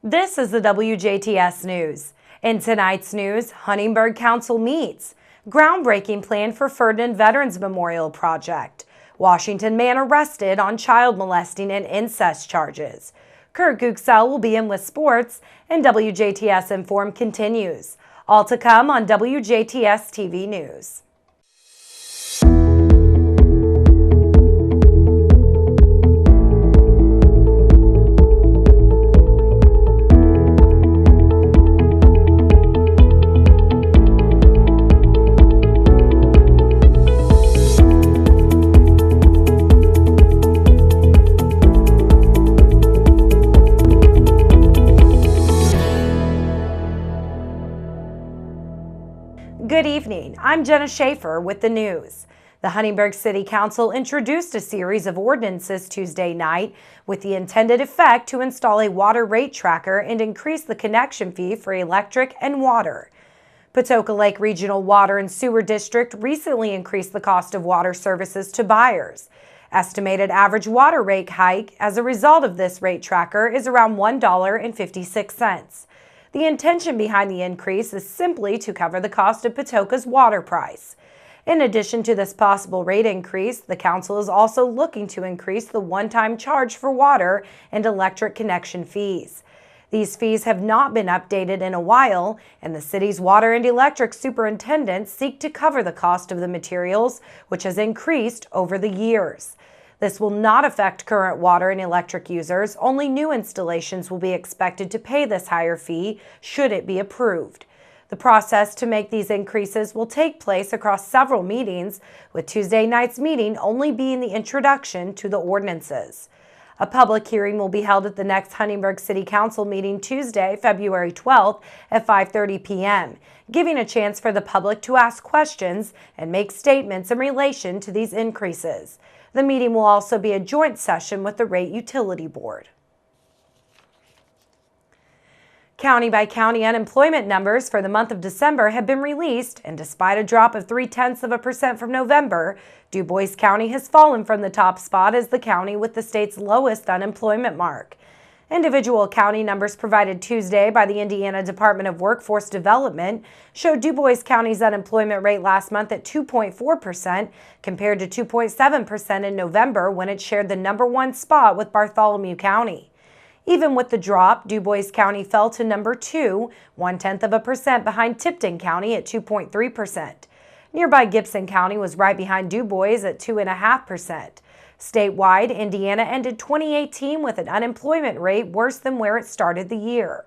This is the WJTS News. In tonight's news, Huntingburg Council meets. Groundbreaking plan for Ferdinand Veterans Memorial Project. Washington man arrested on child molesting and incest charges. Kurt Guxell will be in with sports, and WJTS Inform continues. All to come on WJTS TV News. Good evening, I'm Jenna Schaffer with the news. The Huntingburg City Council introduced a series of ordinances Tuesday night with the intended effect to install a water rate tracker and increase the connection fee for electric and water. Patoka Lake Regional Water and Sewer District recently increased the cost of water services to buyers. Estimated average water rate hike as a result of this rate tracker is around $1.56. The intention behind the increase is simply to cover the cost of Patoka's water price. In addition to this possible rate increase, the council is also looking to increase the one-time charge for water and electric connection fees. These fees have not been updated in a while, and the city's water and electric superintendents seek to cover the cost of the materials, which has increased over the years. This will not affect current water and electric users. Only new installations will be expected to pay this higher fee should it be approved. The process to make these increases will take place across several meetings, with Tuesday night's meeting only being the introduction to the ordinances. A public hearing will be held at the next Huntingburg City Council meeting Tuesday, February 12th at 5:30 p.m., giving a chance for the public to ask questions and make statements in relation to these increases. The meeting will also be a joint session with the Rate Utility Board. County-by-county unemployment numbers for the month of December have been released, and despite a drop of 0.3% from November, Du Bois County has fallen from the top spot as the county with the state's lowest unemployment mark. Individual county numbers provided Tuesday by the Indiana Department of Workforce Development showed Du Bois County's unemployment rate last month at 2.4% compared to 2.7% in November, when it shared the #1 spot with Bartholomew County. Even with the drop, Du Bois County fell to number 2, 0.1% behind Tipton County at 2.3%. Nearby Gibson County was right behind Du Bois at 2.5%. Statewide, Indiana ended 2018 with an unemployment rate worse than where it started the year.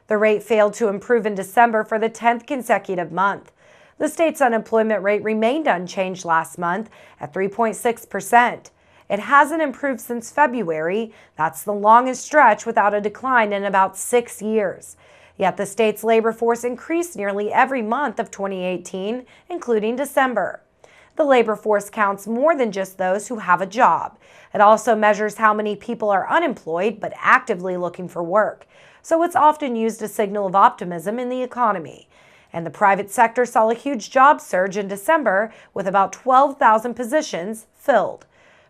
The rate failed to improve in December for the 10th consecutive month. The state's unemployment rate remained unchanged last month at 3.6%. It hasn't improved since February. That's the longest stretch without a decline in about 6 years. Yet the state's labor force increased nearly every month of 2018, including December. The labor force counts more than just those who have a job. It also measures how many people are unemployed but actively looking for work. So it's often used as a signal of optimism in the economy. And the private sector saw a huge job surge in December with about 12,000 positions filled.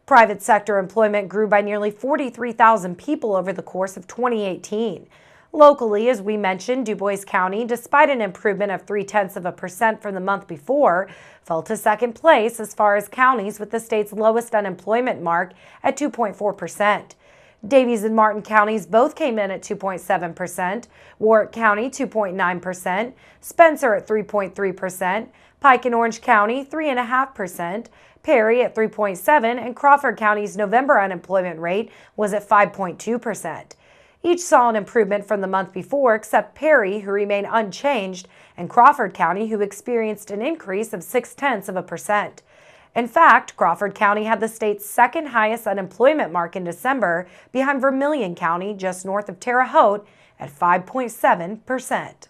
Private sector employment grew by nearly 43,000 people over the course of 2018. Locally, as we mentioned, Du Bois County, despite an improvement of 0.3% from the month before, fell to second place as far as counties with the state's lowest unemployment mark at 2.4%. Davies and Martin counties both came in at 2.7%, Warwick County 2.9%, Spencer at 3.3%, Pike and Orange County 3.5%, Perry at 3.7%, and Crawford County's November unemployment rate was at 5.2%. Each saw an improvement from the month before, except Perry, who remained unchanged, and Crawford County, who experienced an increase of 0.6%. In fact, Crawford County had the state's second highest unemployment mark in December, behind Vermilion County, just north of Terre Haute, at 5.7%.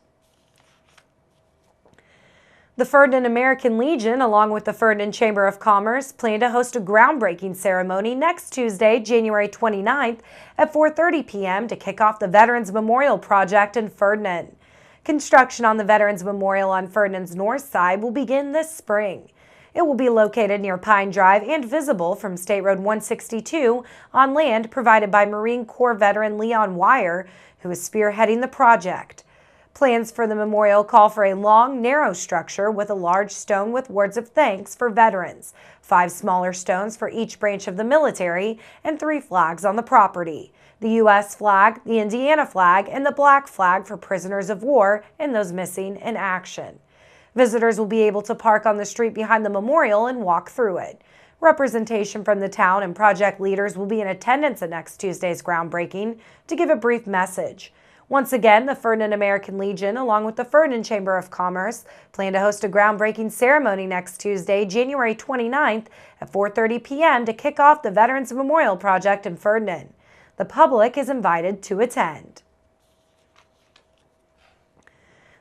The Ferdinand American Legion, along with the Ferdinand Chamber of Commerce, plan to host a groundbreaking ceremony next Tuesday, January 29th at 4:30 p.m. to kick off the Veterans Memorial Project in Ferdinand. Construction on the Veterans Memorial on Ferdinand's north side will begin this spring. It will be located near Pine Drive and visible from State Road 162 on land provided by Marine Corps veteran Leon Wire, who is spearheading the project. Plans for the memorial call for a long, narrow structure with a large stone with words of thanks for veterans, 5 smaller stones for each branch of the military, and 3 flags on the property: the U.S. flag, the Indiana flag, and the black flag for prisoners of war and those missing in action. Visitors will be able to park on the street behind the memorial and walk through it. Representation from the town and project leaders will be in attendance at next Tuesday's groundbreaking to give a brief message. Once again, the Ferdinand American Legion, along with the Ferdinand Chamber of Commerce, plan to host a groundbreaking ceremony next Tuesday, January 29th at 4:30 p.m. to kick off the Veterans Memorial Project in Ferdinand. The public is invited to attend.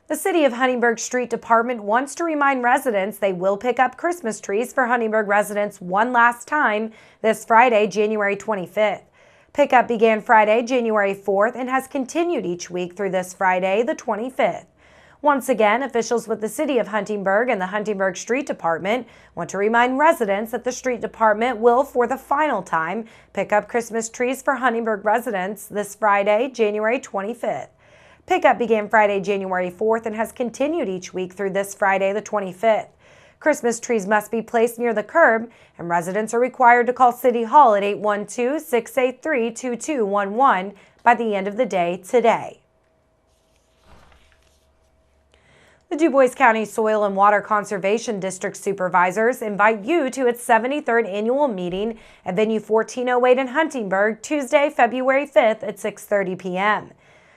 The City of Huntingburg Street Department wants to remind residents they will pick up Christmas trees for Huntingburg residents one last time this Friday, January 25th. Pickup began Friday, January 4th, and has continued each week through this Friday, the 25th. Once again, officials with the City of Huntingburg and the Huntingburg Street Department want to remind residents that the Street Department will, for the final time, pick up Christmas trees for Huntingburg residents this Friday, January 25th. Pickup began Friday, January 4th, and has continued each week through this Friday, the 25th. Christmas trees must be placed near the curb, and residents are required to call City Hall at 812-683-2211 by the end of the day today. The DuBois County Soil and Water Conservation District Supervisors invite you to its 73rd annual meeting at Venue 1408 in Huntingburg, Tuesday, February 5th at 6:30 p.m.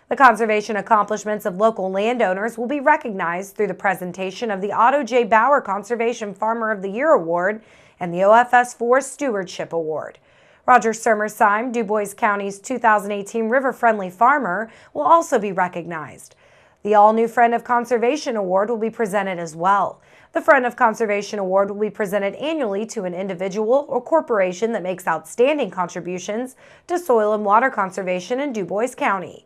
The conservation accomplishments of local landowners will be recognized through the presentation of the Otto J. Bauer Conservation Farmer of the Year Award and the OFS Forest Stewardship Award. Roger Sermersheim, DuBois County's 2018 River Friendly Farmer, will also be recognized. The All-New Friend of Conservation Award will be presented as well. The Friend of Conservation Award will be presented annually to an individual or corporation that makes outstanding contributions to soil and water conservation in DuBois County.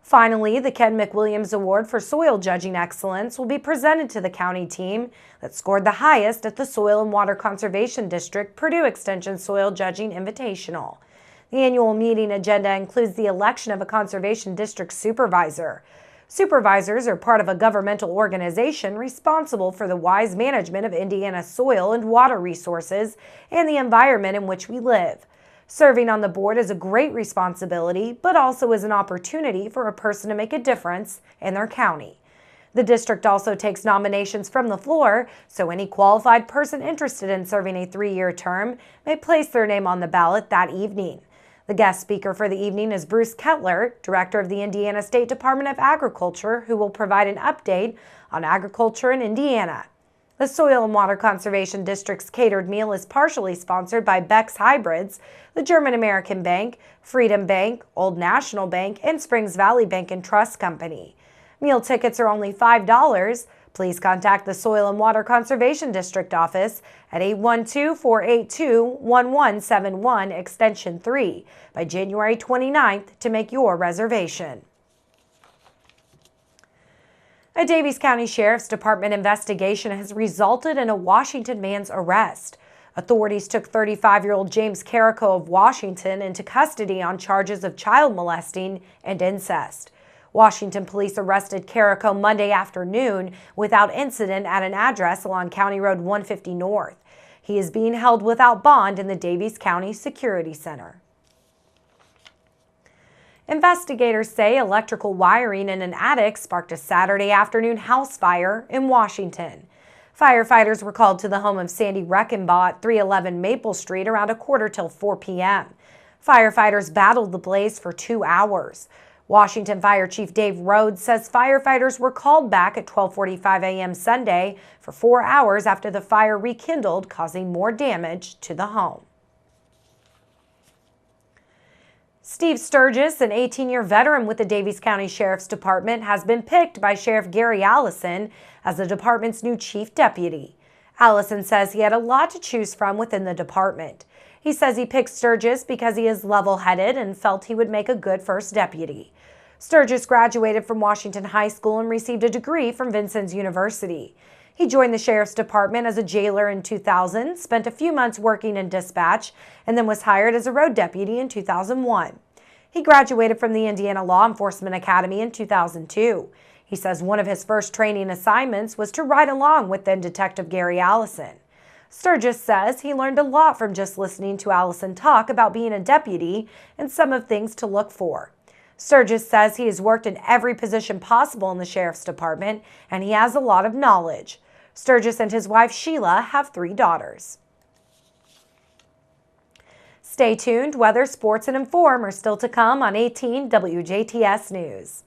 Finally, the Ken McWilliams Award for Soil Judging Excellence will be presented to the county team that scored the highest at the Soil and Water Conservation District Purdue Extension Soil Judging Invitational. The annual meeting agenda includes the election of a Conservation District Supervisor. Supervisors are part of a governmental organization responsible for the wise management of Indiana's soil and water resources and the environment in which we live. Serving on the board is a great responsibility, but also is an opportunity for a person to make a difference in their county. The district also takes nominations from the floor, so any qualified person interested in serving a 3-year term may place their name on the ballot that evening. The guest speaker for the evening is Bruce Kettler, Director of the Indiana State Department of Agriculture, who will provide an update on agriculture in Indiana. The Soil and Water Conservation District's catered meal is partially sponsored by Beck's Hybrids, the German American Bank, Freedom Bank, Old National Bank, and Springs Valley Bank and Trust Company. Meal tickets are only $5. Please contact the Soil and Water Conservation District office at 812-482-1171 extension 3 by January 29th to make your reservation. A Daviess County Sheriff's Department investigation has resulted in a Washington man's arrest. Authorities took 35-year-old James Carrico of Washington into custody on charges of child molesting and incest. Washington police arrested Carrico Monday afternoon without incident at an address along County Road 150 North. He is being held without bond in the Daviess County Security Center. Investigators say electrical wiring in an attic sparked a Saturday afternoon house fire in Washington. Firefighters were called to the home of Sandy Reckenbaugh at 311 Maple Street around 4:45 p.m. Firefighters battled the blaze for 2 hours. Washington Fire Chief Dave Rhodes says firefighters were called back at 12:45 a.m. Sunday for 4 hours after the fire rekindled, causing more damage to the home. Steve Sturgis, an 18-year veteran with the Daviess County Sheriff's Department, has been picked by Sheriff Gary Allison as the department's new chief deputy. Allison says he had a lot to choose from within the department. He says he picked Sturgis because he is level-headed and felt he would make a good first deputy. Sturgis graduated from Washington High School and received a degree from Vincennes University. He joined the Sheriff's Department as a jailer in 2000, spent a few months working in dispatch, and then was hired as a road deputy in 2001. He graduated from the Indiana Law Enforcement Academy in 2002. He says one of his first training assignments was to ride along with then Detective Gary Allison. Sturgis says he learned a lot from just listening to Allison talk about being a deputy and some of things to look for. Sturgis says he has worked in every position possible in the Sheriff's Department, and he has a lot of knowledge. Sturgis and his wife Sheila have 3 daughters. Stay tuned. Weather, sports, and inform are still to come on 18 WJTS News.